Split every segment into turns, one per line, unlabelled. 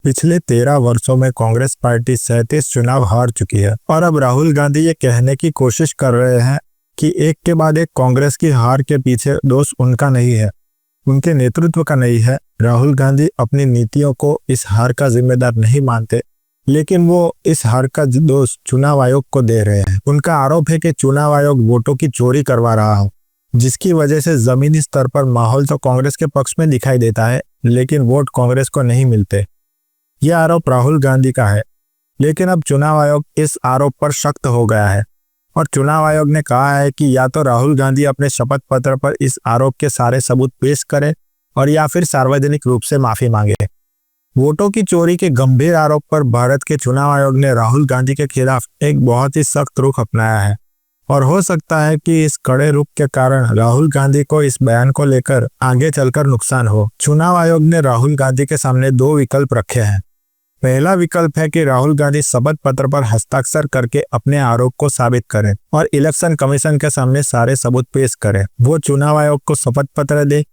पिछले 13 वर्षों में कांग्रेस पार्टी 37 चुनाव हार चुकी है और अब राहुल गांधी ये कहने की कोशिश कर रहे हैं कि एक के बाद एक कांग्रेस की हार के पीछे दोष उनका नहीं है, उनके नेतृत्व का नहीं है। राहुल गांधी अपनी नीतियों को इस हार का जिम्मेदार नहीं मानते, लेकिन वो इस हार का दोष चुनाव आयोग को दे रहे हैं। उनका आरोप है कि चुनाव आयोग वोटों की चोरी करवा रहा हो, जिसकी वजह से जमीनी स्तर पर माहौल तो कांग्रेस के पक्ष में दिखाई देता है, लेकिन वोट कांग्रेस को नहीं मिलते। यह आरोप राहुल गांधी का है, लेकिन अब चुनाव आयोग इस आरोप पर सख्त हो गया है और चुनाव आयोग ने कहा है कि या तो राहुल गांधी अपने शपथ पत्र पर इस आरोप के सारे सबूत पेश करें और या फिर सार्वजनिक रूप से माफी मांगे। वोटों की चोरी के गंभीर आरोप पर भारत के चुनाव आयोग ने राहुल गांधी के खिलाफ एक बहुत ही सख्त रुख अपनाया है और हो सकता है कि इस कड़े रुख के कारण राहुल गांधी को इस बयान को लेकर आगे चलकर नुकसान हो। चुनाव आयोग ने राहुल गांधी के सामने 2 विकल्प रखे हैं। पहला विकल्प है कि राहुल गांधी शपथ पत्र पर हस्ताक्षर करके अपने आरोप को साबित करें और इलेक्शन कमीशन के सामने सारे सबूत पेश करें। वो चुनाव आयोग को शपथ पत्र दे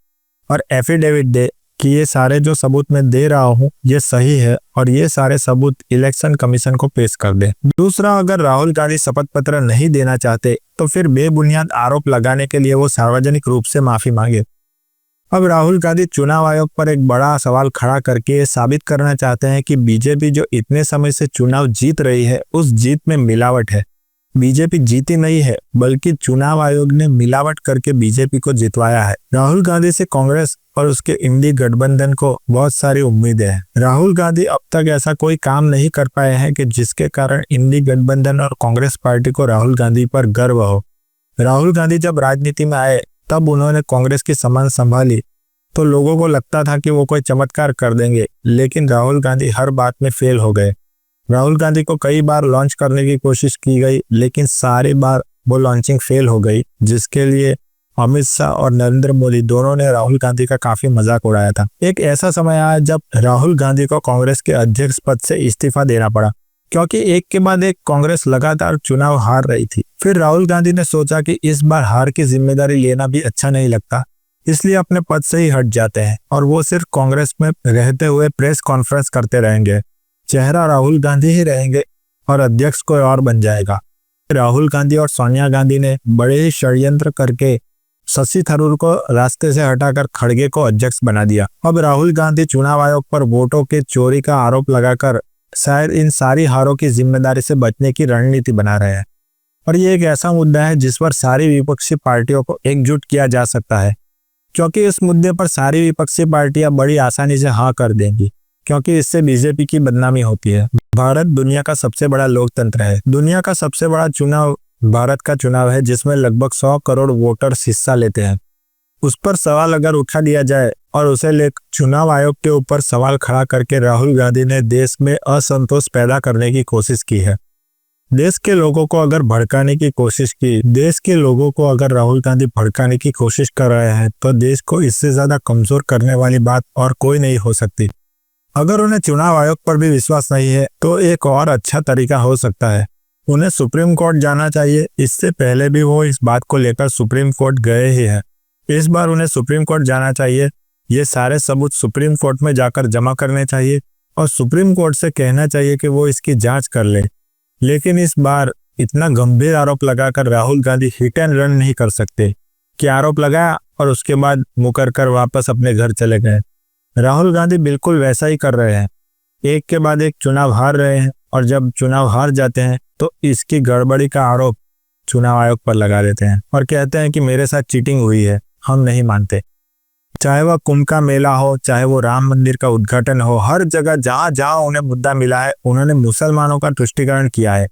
और एफिडेविट दे कि ये सारे जो सबूत मैं दे रहा हूँ ये सही है और ये सारे सबूत इलेक्शन कमीशन को पेश कर दे। दूसरा, अगर राहुल गांधी शपथ पत्र नहीं देना चाहते तो फिर बेबुनियाद आरोप लगाने के लिए वो सार्वजनिक रूप से माफी मांगे। अब राहुल गांधी चुनाव आयोग पर एक बड़ा सवाल खड़ा करके ये साबित करना चाहते हैं कि बीजेपी जो इतने समय से चुनाव जीत रही है उस जीत में मिलावट है। बीजेपी जीती नहीं है, बल्कि चुनाव आयोग ने मिलावट करके बीजेपी को जितवाया है। राहुल गांधी से कांग्रेस और उसके इंडी गठबंधन को बहुत सारी उम्मीदें हैं। राहुल गांधी अब तक ऐसा कोई काम नहीं कर पाए हैं कि जिसके कारण इंडी गठबंधन और कांग्रेस पार्टी को राहुल गांधी पर गर्व हो। राहुल गांधी जब राजनीति में आए तब उन्होंने कांग्रेस की सामान संभाली तो लोगों को लगता था कि वो कोई चमत्कार कर देंगे, लेकिन राहुल गांधी हर बात में फेल हो गए। राहुल गांधी को कई बार लॉन्च करने की कोशिश की गई, लेकिन सारी बार वो लॉन्चिंग फेल हो गई, जिसके लिए अमित शाह और नरेंद्र मोदी दोनों ने राहुल गांधी का काफी मजाक उड़ाया था। एक ऐसा समय आया जब राहुल गांधी को कांग्रेस के अध्यक्ष पद से इस्तीफा देना पड़ा, क्योंकि एक के बाद एक कांग्रेस लगातार चुनाव हार रही थी। फिर राहुल गांधी ने सोचा कि इस बार हार की जिम्मेदारी लेना भी अच्छा नहीं लगता, इसलिए अपने पद से ही हट जाते हैं और वो सिर्फ कांग्रेस में रहते हुए प्रेस कॉन्फ्रेंस करते रहेंगे। चेहरा राहुल गांधी ही रहेंगे और अध्यक्ष कोई और बन जाएगा। राहुल गांधी और सोनिया गांधी ने बड़े ही षड्यंत्र करके शशि थरूर को रास्ते से हटाकर खड़गे को अध्यक्ष बना दिया। अब राहुल गांधी चुनाव आयोग पर वोटों के चोरी का आरोप लगाकर शायद इन सारी हारों की जिम्मेदारी से बचने की रणनीति बना रहे हैं और ये एक ऐसा मुद्दा है जिस पर सारी विपक्षी पार्टियों को एकजुट किया जा सकता है, क्योंकि इस मुद्दे पर सारी विपक्षी पार्टियां बड़ी आसानी से हाँ कर देंगी, क्योंकि इससे बीजेपी की बदनामी होती है। भारत दुनिया का सबसे बड़ा लोकतंत्र है। दुनिया का सबसे बड़ा चुनाव भारत का चुनाव है, जिसमें लगभग 100 करोड़ वोटर्स हिस्सा लेते हैं। उस पर सवाल अगर उठा दिया जाए और उसे लेकर चुनाव आयोग के ऊपर सवाल खड़ा करके राहुल गांधी ने देश में असंतोष पैदा करने की कोशिश की है। देश के लोगों को अगर भड़काने की कोशिश की, देश के लोगों को अगर राहुल गांधी भड़काने की कोशिश कर रहे हैं तो देश को इससे ज्यादा कमजोर करने वाली बात और कोई नहीं हो सकती। अगर उन्हें चुनाव आयोग पर भी विश्वास नहीं है तो एक और अच्छा तरीका हो सकता है, उन्हें सुप्रीम कोर्ट जाना चाहिए। इससे पहले भी वो इस बात को लेकर सुप्रीम कोर्ट गए ही हैं। इस बार उन्हें सुप्रीम कोर्ट जाना चाहिए, ये सारे सबूत सुप्रीम कोर्ट में जाकर जमा करने चाहिए और सुप्रीम कोर्ट से कहना चाहिए कि वो इसकी जांच कर ले। लेकिन इस बार इतना गंभीर आरोप लगाकर Rahul Gandhi hit and run नहीं कर सकते कि आरोप लगाया और उसके बाद मुकर कर वापस अपने घर चले गए। राहुल गांधी बिल्कुल वैसा ही कर रहे हैं, एक के बाद एक चुनाव हार रहे हैं और जब चुनाव हार जाते हैं तो इसकी गड़बड़ी का आरोप चुनाव आयोग पर लगा देते हैं और कहते हैं कि मेरे साथ चीटिंग हुई है, हम नहीं मानते। चाहे वह कुंभ का मेला हो, चाहे वो राम मंदिर का उद्घाटन हो, हर जगह जहां जहां उन्हें मुद्दा मिला है उन्होंने मुसलमानों का तुष्टीकरण किया है।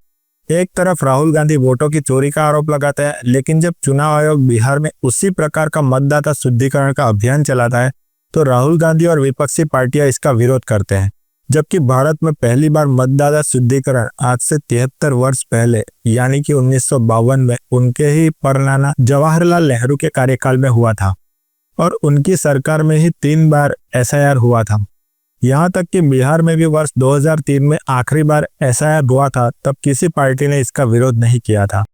एक तरफ राहुल गांधी वोटों की चोरी का आरोप लगाते हैं, लेकिन जब चुनाव आयोग बिहार में उसी प्रकार का मतदाता शुद्धिकरण का अभियान चलाता है तो राहुल गांधी और विपक्षी पार्टियां इसका विरोध करते हैं। जबकि भारत में पहली बार मतदाता शुद्धिकरण आज से 73 वर्ष पहले यानी कि 1952 में उनके ही परनाना जवाहरलाल नेहरू के कार्यकाल में हुआ था और उनकी सरकार में ही 3 बार एसआईआर हुआ था। यहाँ तक कि बिहार में भी वर्ष 2003 में आखिरी बार एसआईआर हुआ था, तब किसी पार्टी ने इसका विरोध नहीं किया था।